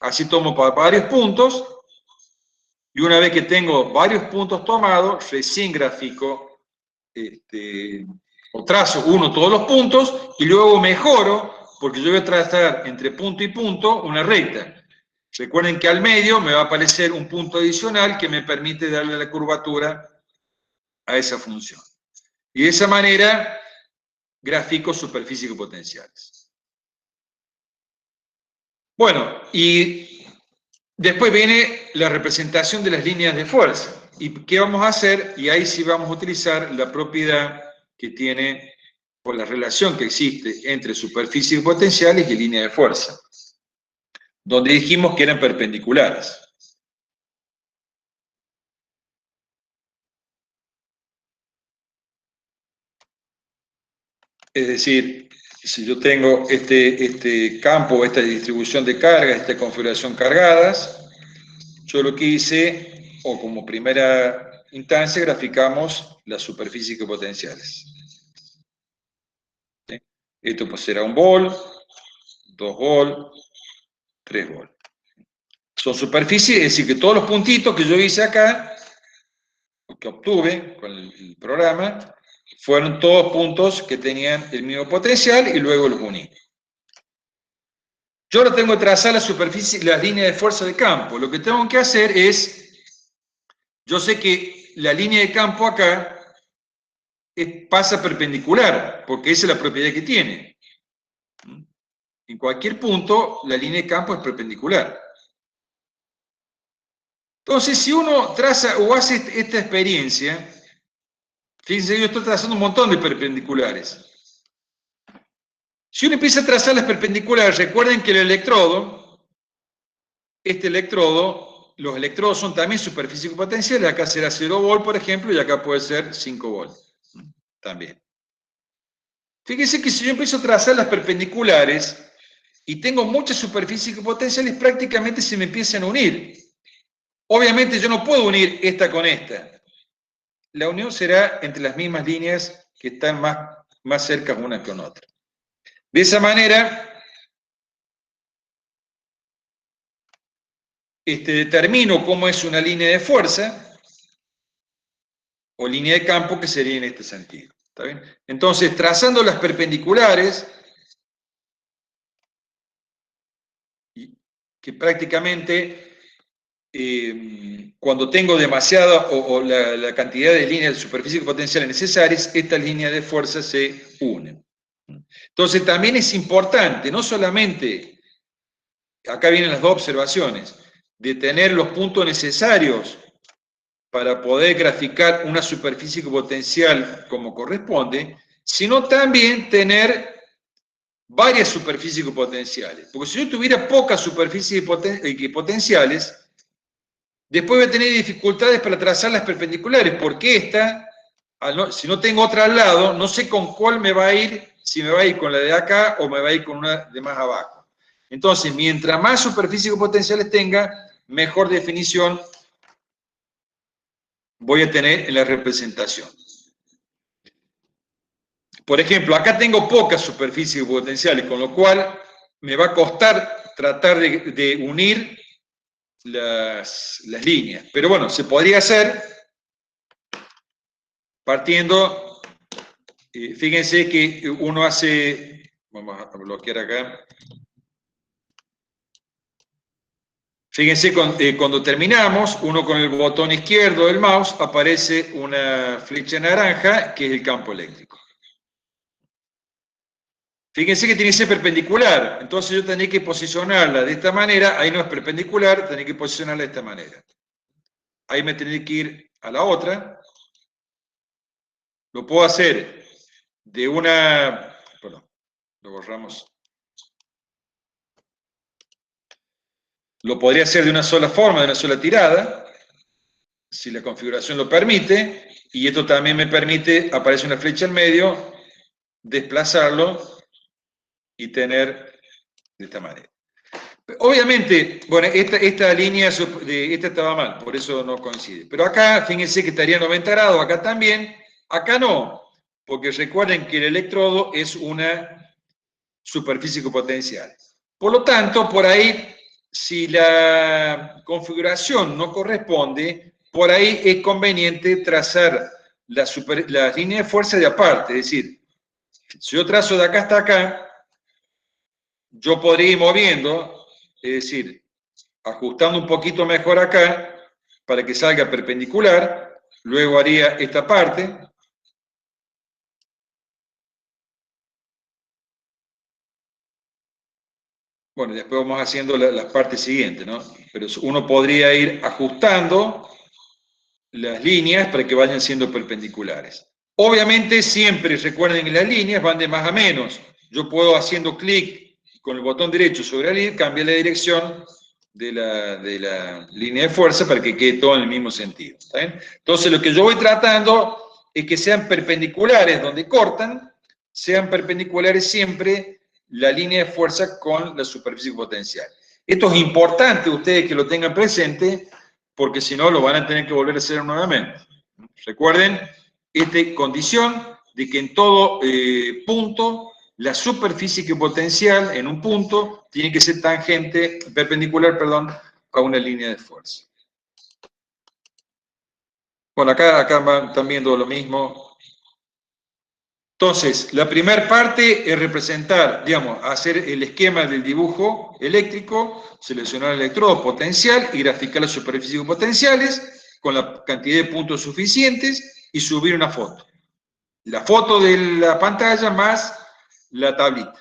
Así tomo para varios puntos, y una vez que tengo varios puntos tomados, recién grafico o trazo todos los puntos, y luego mejoro, porque yo voy a trazar entre punto y punto una recta. Recuerden que al medio me va a aparecer un punto adicional que me permite darle la curvatura a esa función. Y de esa manera grafico superficies potenciales. Bueno, y después viene la representación de las líneas de fuerza. ¿Y qué vamos a hacer? Y ahí sí vamos a utilizar la propiedad que tiene, por la relación que existe entre superficies potenciales y línea de fuerza, donde dijimos que eran perpendiculares. Es decir, si yo tengo este campo, esta distribución de cargas, esta configuración cargadas, yo lo que hice, o como primera instancia, graficamos las superficies potenciales. ¿Sí? Esto pues será 1 volt, 2 volt, 3 volt. Son superficies, es decir, que todos los puntitos que yo hice acá, que obtuve con el programa, fueron todos puntos que tenían el mismo potencial y luego los uní. Yo ahora tengo que trazar la superficie, la línea de fuerza de campo. Lo que tengo que hacer es, yo sé que la línea de campo acá pasa perpendicular, porque esa es la propiedad que tiene. En cualquier punto, la línea de campo es perpendicular. Entonces, si uno traza o hace esta experiencia, Fíjense, yo estoy trazando un montón de perpendiculares. Si uno empieza a trazar las perpendiculares, recuerden que el electrodo, este electrodo, los electrodos son también superficies potenciales, acá será 0 volt, por ejemplo, y acá puede ser 5 volt, también. Fíjense que si yo empiezo a trazar las perpendiculares y tengo muchas superficies potenciales, prácticamente se me empiezan a unir. Obviamente yo no puedo unir esta con esta. La unión será entre las mismas líneas que están más cerca una con otra. De esa manera, determino cómo es una línea de fuerza o línea de campo que sería en este sentido. ¿Está bien? Entonces, trazando las perpendiculares, que prácticamente cuando tengo demasiada o la cantidad de líneas de superficie potenciales necesarias, estas líneas de fuerza se unen. Entonces, también es importante, no solamente, acá vienen las dos observaciones, de tener los puntos necesarios para poder graficar una superficie potencial como corresponde, sino también tener varias superficies potenciales. Porque si yo tuviera pocas superficies potenciales, después voy a tener dificultades para trazar las perpendiculares, porque esta, si no tengo otra al lado, no sé con cuál me va a ir, si me va a ir con la de acá o me va a ir con una de más abajo. Entonces, mientras más superficies potenciales tenga, mejor definición voy a tener en la representación. Por ejemplo, acá tengo pocas superficies potenciales, con lo cual me va a costar tratar de unir las líneas. Pero bueno, se podría hacer partiendo, fíjense que uno hace, vamos a bloquear acá. Fíjense, cuando terminamos, uno con el botón izquierdo del mouse aparece una flecha naranja que es el campo eléctrico. Fíjense que tiene que ser perpendicular, entonces yo tenía que posicionarla de esta manera, ahí no es perpendicular, tenía que posicionarla de esta manera. Ahí me tenía que ir a la otra. Lo puedo hacer de una, perdón, lo borramos. Lo podría hacer de una sola forma, de una sola tirada, si la configuración lo permite, y esto también me permite, aparece una flecha en medio, desplazarlo y tener de esta manera. Obviamente, bueno, esta línea, esta estaba mal, por eso no coincide. Pero acá, fíjense que estaría 90 grados, acá también, acá no, porque recuerden que el electrodo es una superficie potencial. Por lo tanto, por ahí, si la configuración no corresponde, por ahí es conveniente trazar la línea de fuerza de aparte, es decir, si yo trazo de acá hasta acá, yo podría ir moviendo, es decir, ajustando un poquito mejor acá, para que salga perpendicular, luego haría esta parte, bueno, después vamos haciendo las partes siguientes, ¿no? Pero uno podría ir ajustando las líneas para que vayan siendo perpendiculares. Obviamente siempre recuerden que las líneas van de más a menos. Yo puedo haciendo clic con el botón derecho sobre la línea, cambiar la dirección de la línea de fuerza para que quede todo en el mismo sentido. ¿Está bien? Entonces lo que yo voy tratando es que sean perpendiculares donde cortan, sean perpendiculares siempre la línea de fuerza con la superficie potencial. Esto es importante ustedes que lo tengan presente, porque si no lo van a tener que volver a hacer nuevamente. Recuerden esta condición de que en todo punto la superficie potencial en un punto tiene que ser perpendicular, a una línea de fuerza. Bueno, acá están viendo lo mismo. Entonces, la primera parte es representar, digamos, hacer el esquema del dibujo eléctrico, seleccionar el electrodo potencial y graficar las superficies potenciales con la cantidad de puntos suficientes y subir una foto. La foto de la pantalla más la tablita.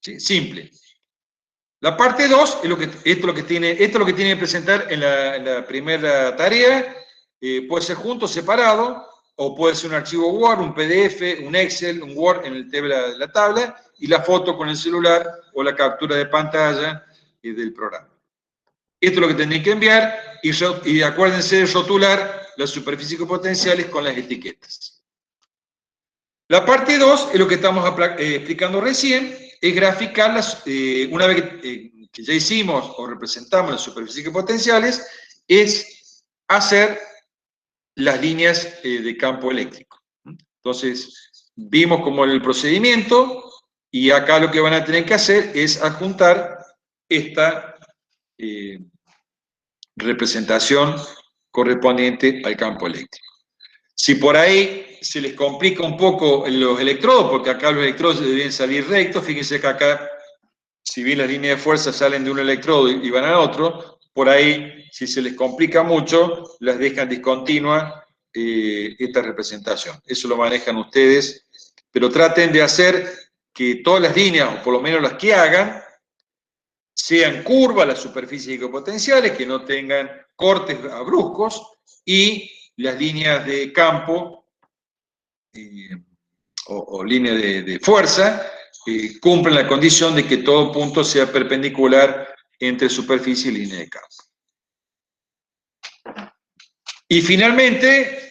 ¿Sí? Simple. La parte 2 es esto es lo que tiene que presentar en la primera tarea. Puede ser junto o separado. o puede ser un archivo Word, un PDF, un Excel, un Word en el tabla de la tabla, y la foto con el celular o la captura de pantalla del programa. Esto es lo que tienen que enviar, y acuérdense de rotular las superficies potenciales con las etiquetas. La parte 2 es lo que estamos explicando recién, es graficar una vez que ya hicimos o representamos las superficies potenciales, es hacer las líneas de campo eléctrico. Entonces, vimos como el procedimiento, y acá lo que van a tener que hacer es adjuntar esta representación correspondiente al campo eléctrico. Si por ahí se les complica un poco los electrodos, porque acá los electrodos deben salir rectos, fíjense que acá, si bien las líneas de fuerza salen de un electrodo y van a otro, por ahí, si se les complica mucho, las dejan discontinuas esta representación. Eso lo manejan ustedes, pero traten de hacer que todas las líneas, o por lo menos las que hagan, sean curvas las superficies equipotenciales, que no tengan cortes bruscos, y las líneas de campo o líneas de fuerza cumplen la condición de que todo punto sea perpendicular entre superficie y línea de campo. Y finalmente,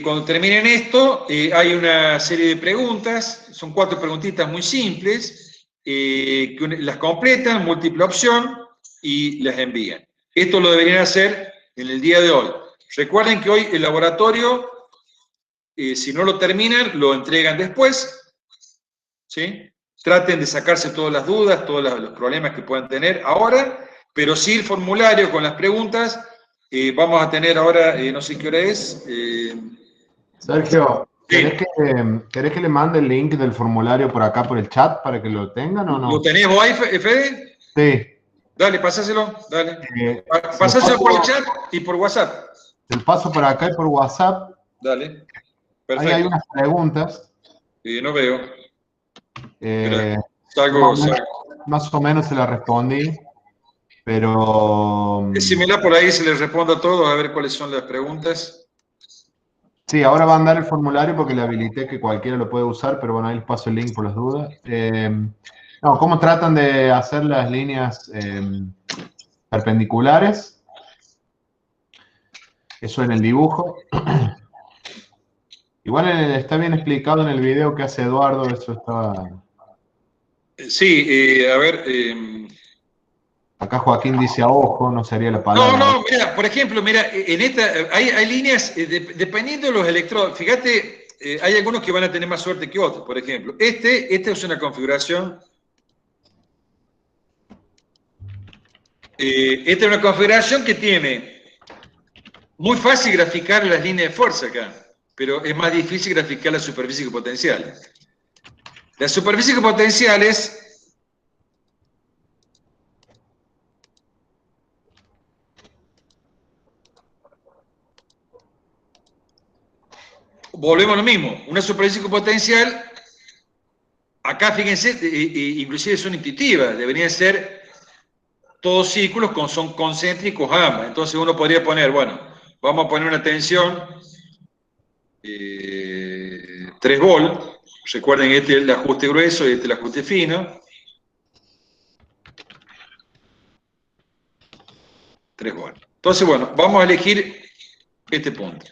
cuando terminen esto, hay una serie de preguntas, son 4 preguntitas muy simples, que las completan, múltiple opción, y las envían. Esto lo deberían hacer en el día de hoy. Recuerden que hoy el laboratorio, si no lo terminan, lo entregan después, ¿sí? Traten de sacarse todas las dudas, todos los problemas que puedan tener ahora, pero sí el formulario con las preguntas. Vamos a tener ahora, no sé qué hora es. Sergio, Sí. ¿querés que le mande el link del formulario por acá, por el chat, para que lo tengan o no? ¿Lo tenés vos ahí, Fede? Sí. Dale, pasáselo, dale. Pasáselo por el chat y por WhatsApp. El paso por acá y por WhatsApp. Dale, perfecto. Ahí hay unas preguntas. No veo. Más o menos se las respondí, pero... Decímela por ahí, se les respondo a todos, a ver cuáles son las preguntas. Sí, ahora va a andar el formulario porque le habilité que cualquiera lo puede usar, pero bueno, ahí les paso el link por las dudas. No, ¿cómo tratan de hacer las líneas perpendiculares? Eso en el dibujo. Igual está bien explicado en el video que hace Eduardo, eso está... Sí, a ver... Acá Joaquín dice a ojo, no sería la palabra. No, mira, por ejemplo, mira, en esta hay líneas, dependiendo de los electrodos, fíjate, hay algunos que van a tener más suerte que otros, por ejemplo. Esta es una configuración, que tiene muy fácil graficar las líneas de fuerza acá, pero es más difícil graficar las superficies potenciales. Las superficies potenciales... Volvemos a lo mismo, una superficie potencial, acá fíjense, inclusive son intuitivas, deberían ser todos círculos, son concéntricos ambas. Entonces uno podría poner, bueno, vamos a poner una tensión 3 volt, recuerden este es el ajuste grueso y este es el ajuste fino. 3 volt. Entonces, bueno, vamos a elegir este punto.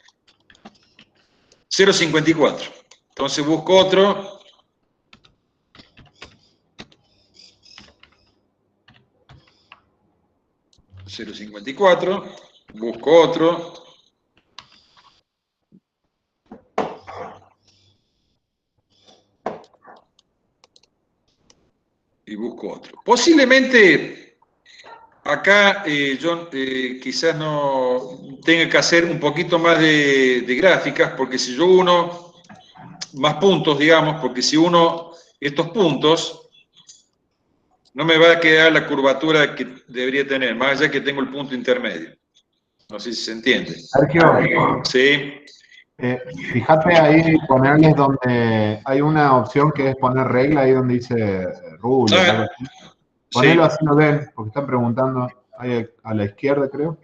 0,54. Entonces busco otro. .54, busco otro. Y busco otro. Posiblemente acá yo quizás no tenga que hacer un poquito más de gráficas, porque si yo uno más puntos, digamos, porque si uno estos puntos, no me va a quedar la curvatura que debería tener, más allá que tengo el punto intermedio. No sé si se entiende. Sergio, sí. Fíjate ahí, ponerles donde hay una opción que es poner regla, ahí donde dice ruler. Ponelo sí. Así lo ven, porque están preguntando ahí a la izquierda, creo.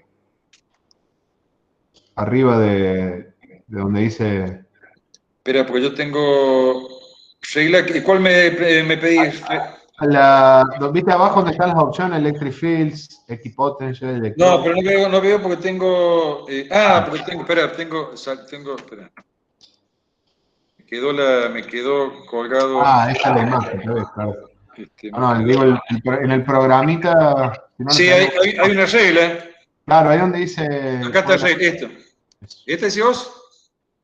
Arriba de de donde dice... Espera, porque yo tengo regla, ¿cuál me pedís? ¿Viste abajo donde están las opciones? Electric Fields, Equipotential, No, Electro. pero no veo porque tengo... porque tengo, espera, espera. Me quedó colgado... Esta es la imagen, ¿sabes? Claro. me No, digo, quedó... en el programita, si no le Sí, tenemos... hay una regla. Claro, ahí donde dice... Acá está la regla, esto. ¿Este decís vos?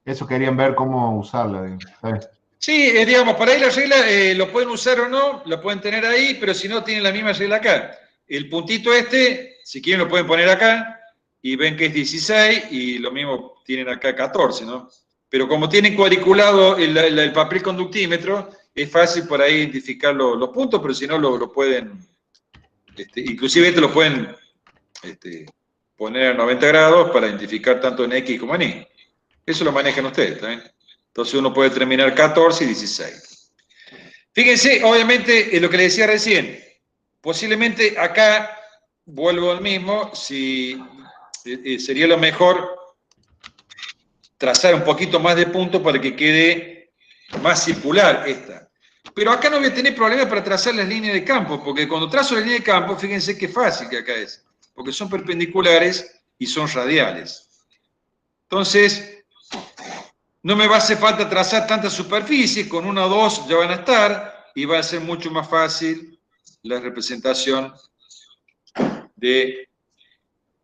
Eso querían ver cómo usarla, digo, ¿sabes? Sí, digamos, para ahí la regla lo pueden usar o no, lo pueden tener ahí, pero si no, tienen la misma regla acá. El puntito este, si quieren lo pueden poner acá, y ven que es 16, y lo mismo tienen acá 14, ¿no? Pero como tienen cuadriculado el papel conductímetro, es fácil por ahí identificar los puntos, pero si no, lo pueden, inclusive lo pueden poner a 90 grados para identificar tanto en X como en Y. Eso lo manejan ustedes también. Entonces uno puede terminar 14 y 16. Fíjense, obviamente, lo que le decía recién, posiblemente acá, vuelvo al mismo, si sería lo mejor trazar un poquito más de puntos para que quede más circular esta. Pero acá no voy a tener problemas para trazar las líneas de campo, porque cuando trazo la línea de campo, fíjense qué fácil que acá es, porque son perpendiculares y son radiales. Entonces, no me va a hacer falta trazar tanta superficie, con 1 o 2 ya van a estar, y va a ser mucho más fácil la representación de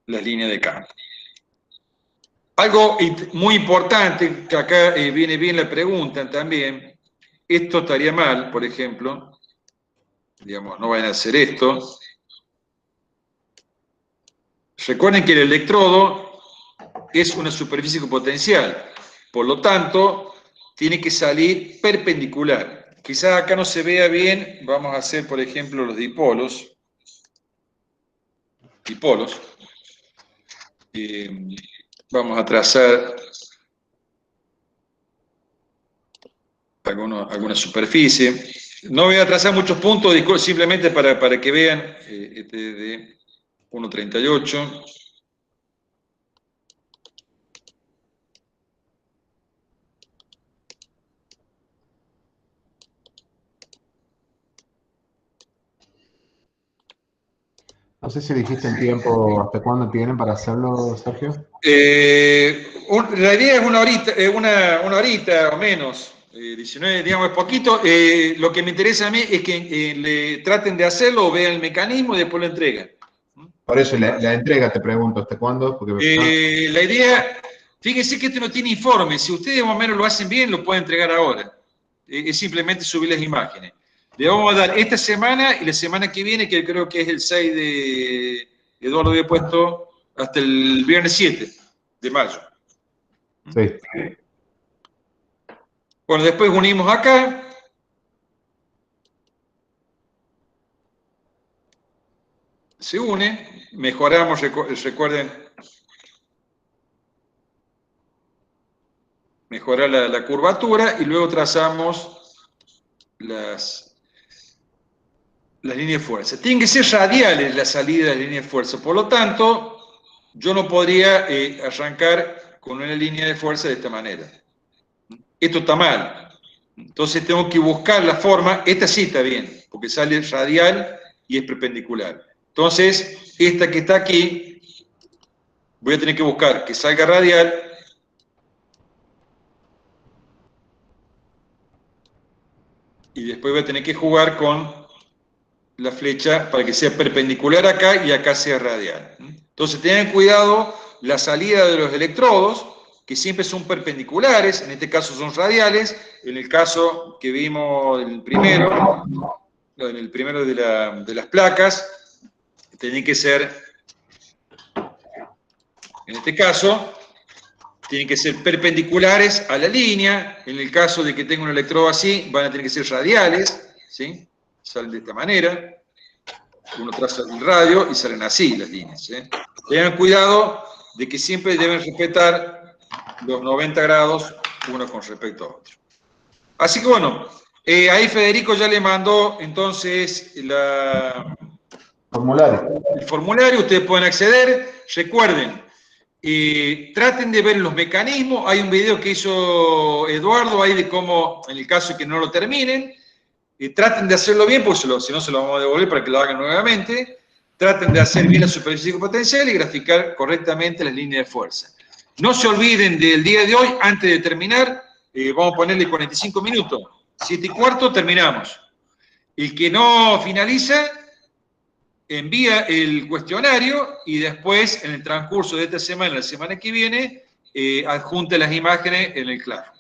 las líneas de campo. Algo muy importante, que acá viene bien la pregunta también, esto estaría mal, por ejemplo, digamos, no vayan a hacer esto. Recuerden que el electrodo es una superficie con potencial, por lo tanto, tiene que salir perpendicular. Quizás acá no se vea bien, vamos a hacer, por ejemplo, los dipolos. Vamos a trazar alguna superficie. No voy a trazar muchos puntos, simplemente para que vean de 1.38. No sé si dijiste el tiempo, ¿hasta cuándo tienen para hacerlo, Sergio? La idea es una horita o menos, 19, digamos, es poquito. Lo que me interesa a mí es que le traten de hacerlo o vean el mecanismo y después lo entregan. Por eso, la entrega te pregunto, ¿hasta cuándo? Porque la idea, fíjense que esto no tiene informe, si ustedes más o menos lo hacen bien, lo pueden entregar ahora. Es simplemente subir las imágenes. Le vamos a dar esta semana y la semana que viene, que creo que es el 6 de... Eduardo había puesto hasta el viernes 7 de mayo. Sí. Bueno, después unimos acá. Se une, mejoramos, recuerden, mejorar la curvatura y luego trazamos las líneas de fuerza. Tienen que ser radiales las salidas de la línea de fuerza, por lo tanto, yo no podría arrancar con una línea de fuerza de esta manera. Esto está mal. Entonces tengo que buscar la forma, esta sí está bien, porque sale radial y es perpendicular. Entonces, esta que está aquí, voy a tener que buscar que salga radial y después voy a tener que jugar con la flecha para que sea perpendicular acá y acá sea radial. Entonces tengan cuidado la salida de los electrodos, que siempre son perpendiculares, en este caso son radiales, en el caso que vimos en el primero de las placas, tienen que ser, en este caso, tienen que ser perpendiculares a la línea. En el caso de que tenga un electrodo así, van a tener que ser radiales, ¿sí? Salen de esta manera. Uno traza el radio y salen así las líneas. Tengan cuidado de que siempre deben respetar los 90 grados uno con respecto a otro. Así que bueno, ahí Federico ya le mandó entonces el formulario. Ustedes pueden acceder. Recuerden, Traten de ver los mecanismos. Hay un video que hizo Eduardo ahí de cómo, en el caso de que no lo terminen, traten de hacerlo bien, porque si no se lo vamos a devolver para que lo hagan nuevamente. Traten de hacer bien la superficie potencial y graficar correctamente las líneas de fuerza. No se olviden del día de hoy, antes de terminar, vamos a ponerle 45 minutos. 7:15 terminamos. El que no finaliza, envía el cuestionario y después, en el transcurso de esta semana, la semana que viene, adjunte las imágenes en el Classroom.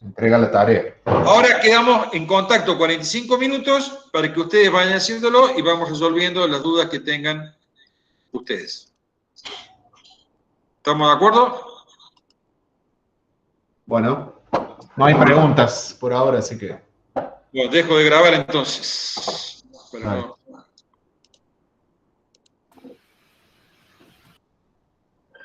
Entrega la tarea. Ahora quedamos en contacto 45 minutos para que ustedes vayan haciéndolo y vamos resolviendo las dudas que tengan ustedes. ¿Estamos de acuerdo? Bueno, no hay preguntas por ahora, así que... Bueno, dejo de grabar entonces. Para no...